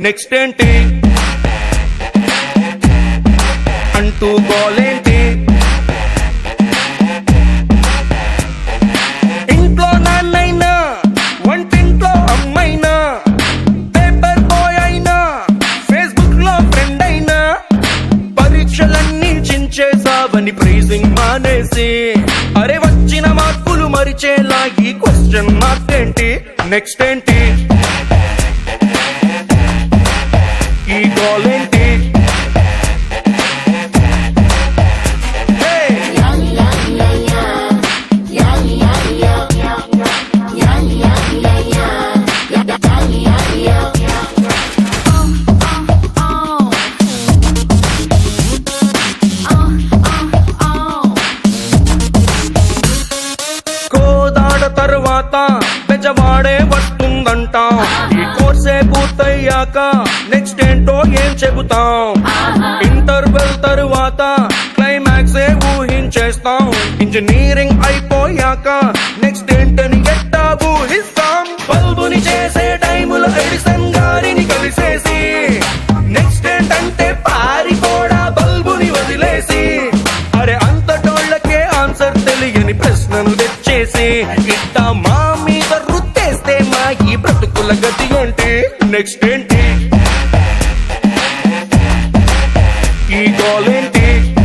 Next ఏంటి అంటూ గోలేంటి, ఇంట్లో నాన్నైనా వంటింట్లో అమ్మైనా, పేపర్ బాయ్ అయినా ఫేస్బుక్ లో ఫ్రెండ్ అయినా, పరీక్షలన్నీ చించేసావని ప్రైజింగ్ మానేసి, అరే వచ్చిన మార్కులు మరిచేలా ఈ క్వశ్చన్ మార్క్ ఏంటి, నెక్స్ట్ ఏంటి ఈ గోల్ ఏంటి. తర్వాత పెజవాడే వస్తుందంట, ఈ కోర్సే పూర్తయ్యాక నెక్స్ట్ ఏంటో ఏం చెబుతాం, ఇంటర్వెల్ తరువాత క్లైమాక్సే ఊహించేస్తాం, ఇంజనీరింగ్ అయిపోయాక నెక్స్ట్ ఏంటని ఎట్టా ఊహిస్తాం, బల్బుని చేసే టైములో ఎడిసన్ గారిని కలిసేసి, నెక్స్ట్ ఏంటంటే పారిపోడా బల్బుని వదిలేసి, అరే అంతటోళ్ళకే ఆన్సర్ తెలియని ప్రశ్నను తెచ్చేసి, ఇట్టా మా మీద రుత్తేస్తే మా ఈ బ్రతుకుల గతి ఏంటి, నెక్స్ట్ ఏంటి.